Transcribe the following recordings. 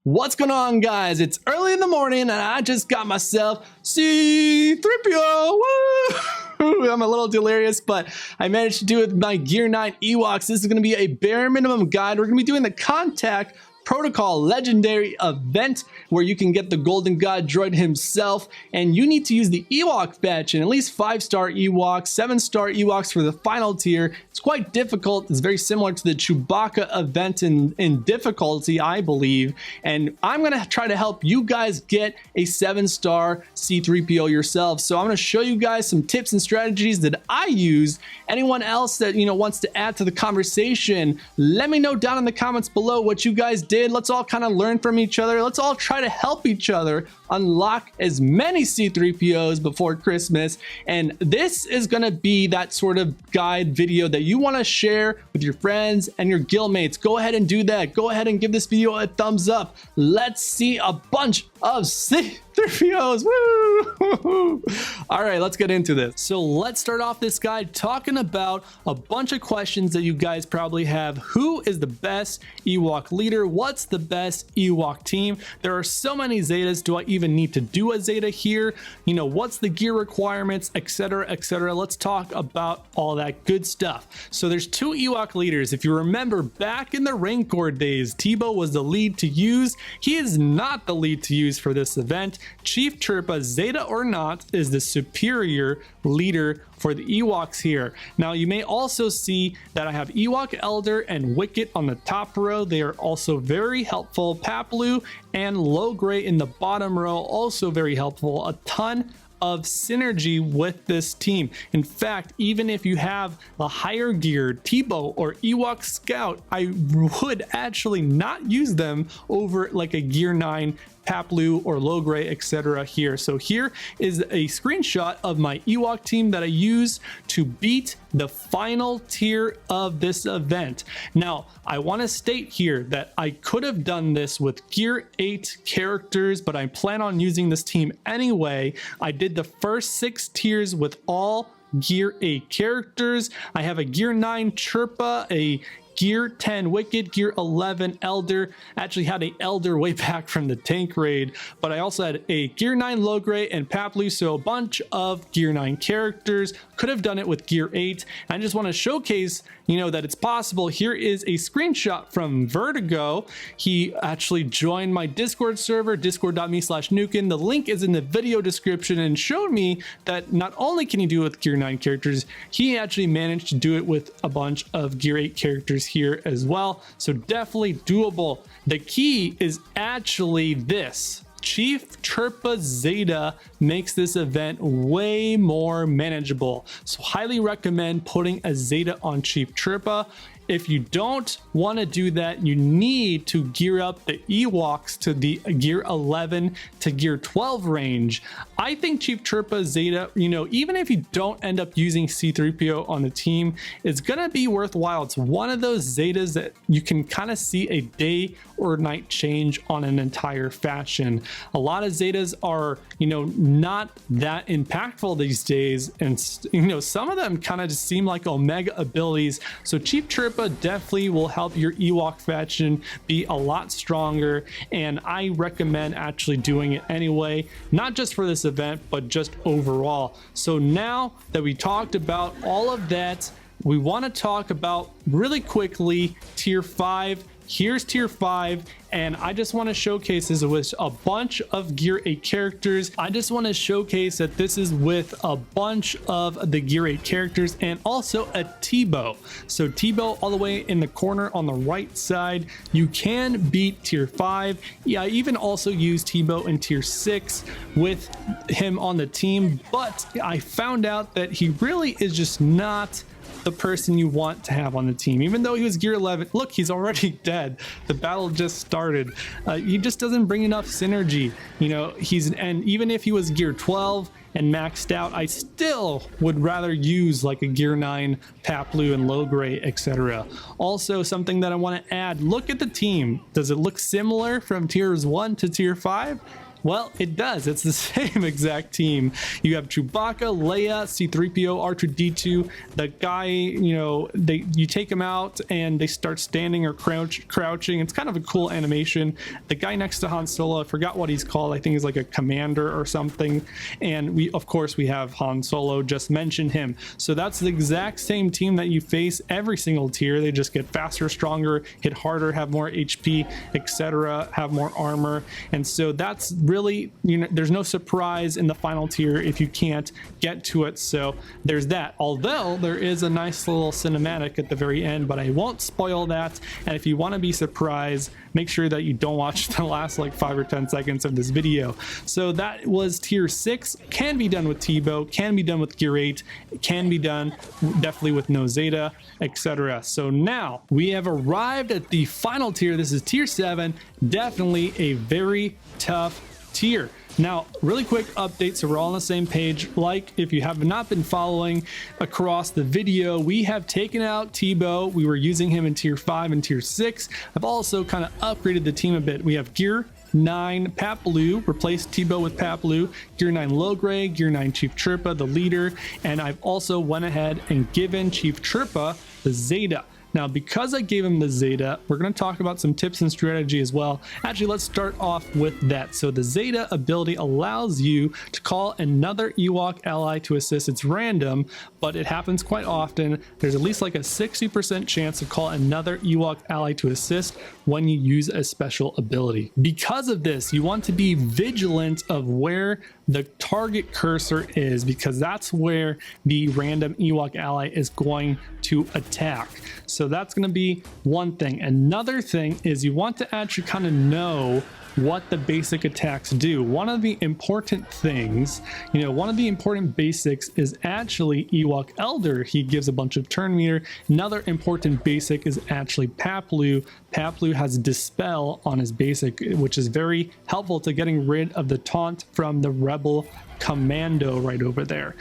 What's going on, guys? It's early in the morning and I just got myself C-3PO. Woo! I'm a little delirious, but I managed to do it with my Gear 9 Ewoks. This is going to be a bare minimum guide. We're going to be doing the Contact Protocol Legendary event where you can get the Golden God Droid himself, and you need to use the Ewok fetch and at least 5-star Ewoks, 7-star Ewoks for the final tier. It's quite difficult. It's very similar to the Chewbacca event in difficulty, I believe, and I'm going to try to help you guys get a 7-star C-3PO yourself. So I'm going to show you guys some tips and strategies that I used. Anyone else that wants to add to the conversation, let me know down in the comments below what you guys did. Let's all kind of learn from each other. Let's all try to help each other unlock as many C-3POs before Christmas. And this is going to be that sort of guide video that you want to share with your friends and your guildmates. Go ahead and do that. Go ahead and give this video a thumbs up. Let's see a bunch of C-3POs. Woo! All right, let's get into this. So let's start off this guide talking about a bunch of questions that you guys probably have. Who is the best Ewok leader? What's the best Ewok team? There are so many Zetas. Do I even need to do a Zeta here? What's the gear requirements, etc., etc. Let's talk about all that good stuff. So there's two Ewok leaders. If you remember back in the Rancor days, Teebo was the lead to use. He is not the lead to use for this event. Chief Chirpa, Zeta or not, is the superior leader for the Ewoks here. Now you may also see that I have Ewok Elder and Wicket on the top row. They are also very helpful. Paplu and Logray in the bottom row, also very helpful. A ton of synergy with this team. In fact, even if you have the higher gear Teebo or Ewok Scout, I would actually not use them over like a Gear 9 Paplu or Logray, etc. here. So here is a screenshot of my Ewok team that I used to beat the final tier of this event. Now, I want to state here that I could have done this with Gear 8 characters, but I plan on using this team anyway. I did the first 6 tiers with all Gear 8 characters. I have a Gear 9 Chirpa, a Gear 10 Wicked, Gear 11 Elder. Actually had a Elder way back from the tank raid, but I also had a Gear 9 Logray and Paplu, so a bunch of Gear 9 characters. Could have done it with Gear 8. I just want to showcase, that it's possible. Here is a screenshot from Vertigo. He actually joined my Discord server, discord.me/NukiN. The link is in the video description, and showed me that not only can you do it with Gear 9 characters, he actually managed to do it with a bunch of Gear 8 characters here as well. So definitely doable. The key is actually this. Chief Chirpa Zeta makes this event way more manageable. So highly recommend putting a Zeta on Chief Chirpa. If you don't want to do that, you need to gear up the Ewoks to the Gear 11 to Gear 12 range. I think Chief Chirpa Zeta, even if you don't end up using C-3PO on the team, it's going to be worthwhile. It's one of those Zetas that you can kind of see a day or night change on an entire faction. A lot of Zetas are, not that impactful these days. And, some of them kind of just seem like Omega abilities. So Chief Chirpa definitely will help your Ewok faction be a lot stronger, and I recommend actually doing it anyway, not just for this event but just overall. So now that we talked about all of that, we want to talk about really quickly tier 5. Here's tier 5, and I just want to showcase this with a bunch of Gear 8 characters. I just want to showcase that this is with a bunch of the Gear 8 characters and also a Teebo. So Teebo all the way in the corner on the right side. You can beat tier 5. Yeah, I even also used Teebo in tier 6 with him on the team, but I found out that he really is just not the person you want to have on the team. Even though he was Gear 11, look, he's already dead. The battle just started. He just doesn't bring enough synergy. And even if he was Gear 12 and maxed out, I still would rather use like a Gear 9 Paplu and Logray, etc. Also, something that I want to add, look at the team. Does it look similar from tiers 1 to tier 5? Well, it does. It's the same exact team. You have Chewbacca, Leia, C-3PO, R2-D2. The guy, you know, you take him out and they start standing or crouching. It's kind of a cool animation. The guy next to Han Solo, I forgot what he's called. I think he's like a commander or something. And we, of course, we have Han Solo, just mentioned him. So that's the exact same team that you face every single tier. They just get faster, stronger, hit harder, have more HP, etc., have more armor. And so that's really, you know, there's no surprise in the final tier if you can't get to it. So there's that, although there is a nice little cinematic at the very end, but I won't spoil that. And if you want to be surprised, make sure that you don't watch the last like 5 or 10 seconds of this video. So that was tier 6. Can be done with T-Bow, can be done with gear 8, can be done definitely with no Zeta, etc. So now we have arrived at the final tier. This is tier 7. Definitely a very tough tier. Now, really quick update so we're all on the same page. Like, if you have not been following across the video, we have taken out T-Bow. We were using him in tier 5 and tier 6. I've also kind of upgraded the team a bit. We have gear 9 Papalu, replaced T-Bow with Papalu, gear 9 Logray, gear 9 Chief Trippa, the leader, and I've also went ahead and given Chief Trippa the Zeta. Now, because I gave him the Zeta, we're going to talk about some tips and strategy as well. Actually, let's start off with that. So the Zeta ability allows you to call another Ewok ally to assist. It's random, but it happens quite often. There's at least like a 60% chance to call another Ewok ally to assist when you use a special ability. Because of this, you want to be vigilant of where the target cursor is, because that's where the random Ewok ally is going to attack. So that's going to be one thing. Another thing is you want to actually kind of know what the basic attacks do. One of the important things, you know, one of the important basics is actually Ewok Elder. He gives a bunch of turn meter. Another important basic is actually Papalu. Papalu has Dispel on his basic, which is very helpful to getting rid of the taunt from the Rebel Commando right over there.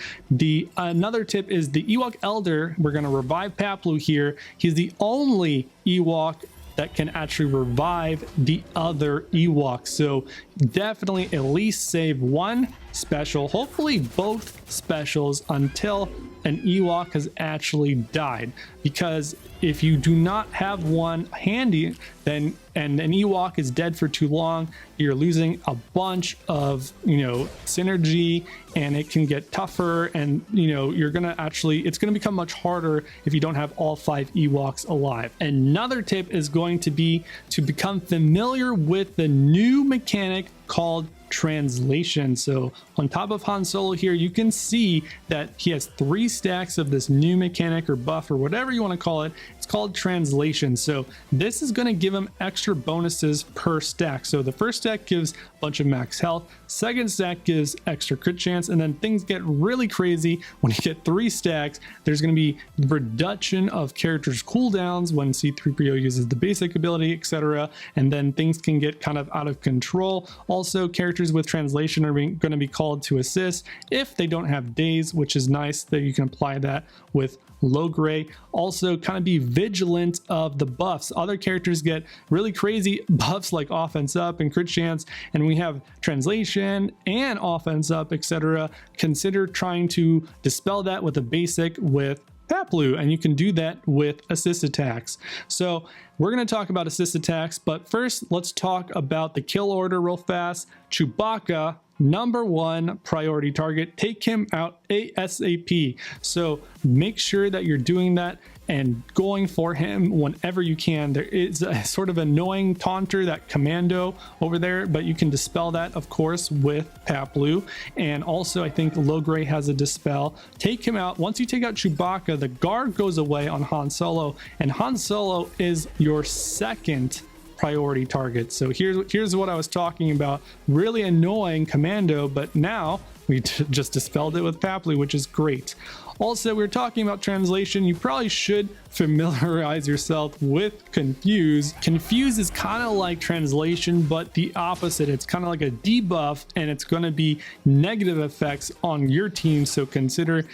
Another tip is the Ewok Elder. We're going to revive Papalu here. He's the only Ewok that can actually revive the other Ewok. So definitely at least save one special, hopefully both specials, until an Ewok has actually died. Because if you do not have one handy, then and an Ewok is dead for too long, you're losing a bunch of, you know, synergy, and it can get tougher, and you know, you're gonna actually, it's gonna become much harder if you don't have all 5 Ewoks alive. Another tip is going to be to become familiar with the new mechanic called translation. So on top of Han Solo here, you can see that he has 3 stacks of this new mechanic or buff or whatever you want to call it. It's called translation. So this is going to give him extra bonuses per stack. So the first stack gives a bunch of max health, second stack gives extra crit chance, and then things get really crazy when you get 3 stacks. There's going to be reduction of characters cooldowns when C-3PO uses the basic ability, etc. And then things can get kind of out of control. Also, characters with translation are going to be called to assist if they don't have days, which is nice that you can apply that with Logray. Also, kind of be vigilant of the buffs. Other characters get really crazy buffs like offense up and crit chance, and we have translation and offense up, etc. Consider trying to dispel that with a basic with Papalu, and you can do that with assist attacks. So we're going to talk about assist attacks, but first let's talk about the kill order real fast. Chewbacca, #1 priority target. Take him out ASAP. So make sure that you're doing that and going for him whenever you can. There is a sort of annoying taunter, that commando over there, but you can dispel that, of course, with Papalu. And also, I think Logray has a dispel. Take him out. Once you take out Chewbacca, the guard goes away on Han Solo, and Han Solo is your second priority target. So here's what I was talking about. Really annoying commando, but now we just dispelled it with Papalu, which is great. Also, we're talking about translation. You probably should familiarize yourself with confuse. Confuse is kind of like translation, but the opposite. It's kind of like a debuff, and it's going to be negative effects on your team. So consider,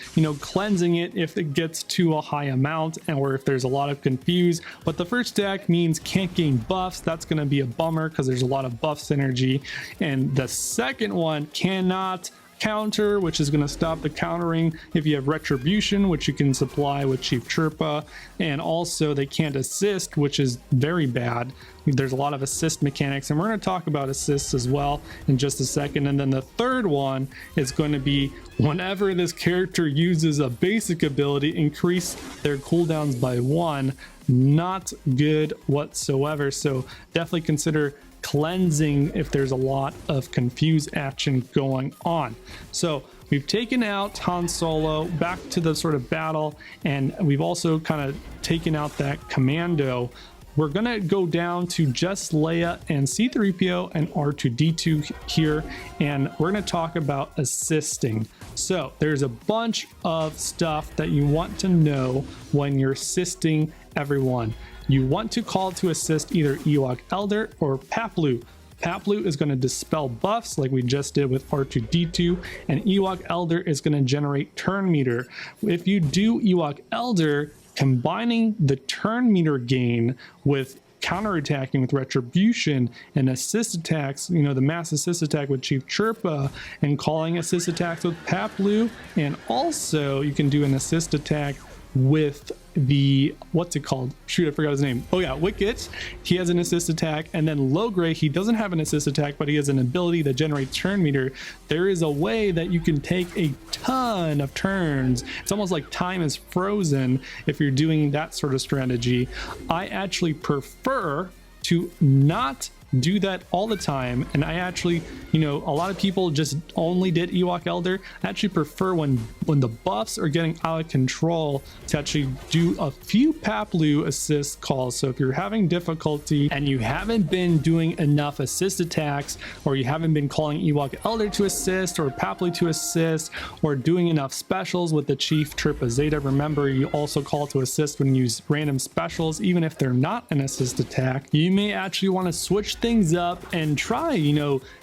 cleansing it if it gets to a high amount, or if there's a lot of confuse. But the first stack means can't gain buffs. That's going to be a bummer because there's a lot of buff synergy. And the second one, cannot counter, which is going to stop the countering if you have retribution, which you can supply with Chief Chirpa. And also they can't assist, which is very bad. There's a lot of assist mechanics, and we're going to talk about assists as well in just a second. And then the third one is going to be whenever this character uses a basic ability, increase their cooldowns by 1. Not good whatsoever. So definitely consider cleansing if there's a lot of confuse action going on. So we've taken out Han Solo back to the sort of battle, and we've also kind of taken out that commando. We're gonna go down to just Leia and C-3PO and R2-D2 here, and we're gonna talk about assisting. So there's a bunch of stuff that you want to know when you're assisting everyone. You want to call to assist either Ewok Elder or Paplu. Paplu is going to dispel buffs like we just did with R2-D2, and Ewok Elder is going to generate turn meter. If you do Ewok Elder, combining the turn meter gain with counterattacking with retribution and assist attacks, the mass assist attack with Chief Chirpa, and calling assist attacks with Paplu, and also you can do an assist attack with the, what's it called? Shoot, I forgot his name. Oh yeah, Wicket. He has an assist attack. And then Logray, he doesn't have an assist attack, but he has an ability that generates turn meter. There is a way that you can take a ton of turns. It's almost like time is frozen if you're doing that sort of strategy. I actually prefer to not do that all the time, and I actually, a lot of people just only did Ewok Elder. I actually prefer when the buffs are getting out of control to actually do a few Paplu assist calls. So if you're having difficulty and you haven't been doing enough assist attacks, or you haven't been calling Ewok Elder to assist or Paplu to assist, or doing enough specials with the Chief Chirpa Zeta, remember you also call to assist when you use random specials, even if they're not an assist attack. You may actually want to switch things up and try,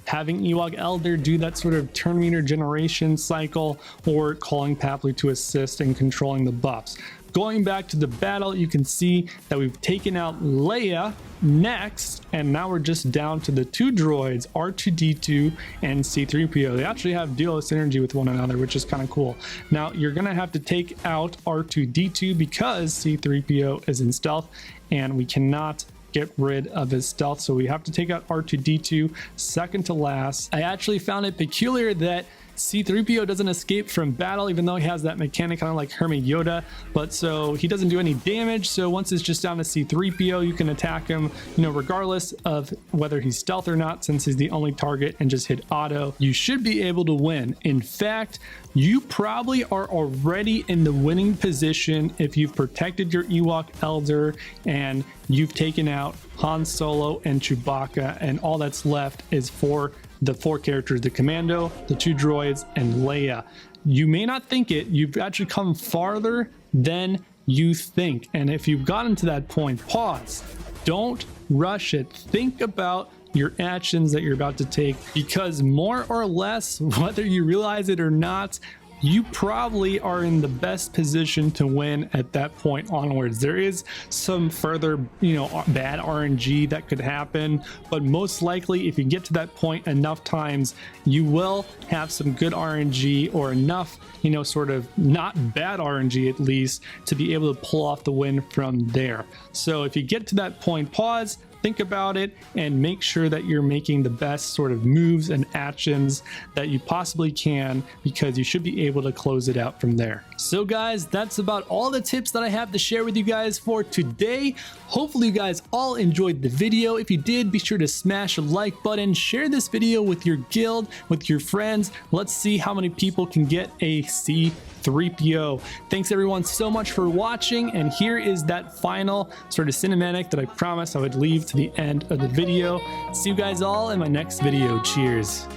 having Ewok Elder do that sort of turn meter generation cycle, or calling Paplu to assist and controlling the buffs. Going back to the battle, you can see that we've taken out Leia next, and now we're just down to the two droids, R2-D2 and C-3PO. They actually have duo synergy with one another, which is kind of cool. Now you're gonna have to take out R2-D2 because C-3PO is in stealth, and we cannot get rid of his stealth, so we have to take out R2-D2 second to last. I actually found it peculiar that C-3PO doesn't escape from battle, even though he has that mechanic kind of like Hermit Yoda, but so he doesn't do any damage. So once it's just down to C-3PO, you can attack him, regardless of whether he's stealth or not, since he's the only target, and just hit auto. You should be able to win. In fact, you probably are already in the winning position if you've protected your Ewok Elder and you've taken out Han Solo and Chewbacca, and all that's left is for the four characters, the commando, the two droids, and Leia. You may not think it, you've actually come farther than you think. And if you've gotten to that point, pause. Don't rush it. Think about your actions that you're about to take, because more or less, whether you realize it or not, you probably are in the best position to win at that point onwards. There is some further, bad RNG that could happen, but most likely if you get to that point enough times, you will have some good RNG, or enough, sort of not bad RNG at least, to be able to pull off the win from there. So if you get to that point, pause, think about it, and make sure that you're making the best sort of moves and actions that you possibly can, because you should be able to close it out from there. So guys, that's about all the tips that I have to share with you guys for today. Hopefully you guys all enjoyed the video. If you did, be sure to smash a like button, share this video with your guild, with your friends. Let's see how many people can get a C-3PO. Thanks everyone so much for watching, and here is that final sort of cinematic that I promised I would leave to the end of the video. See you guys all in my next video. Cheers.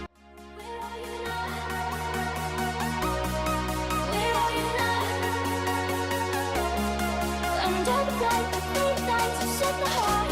died to set the heart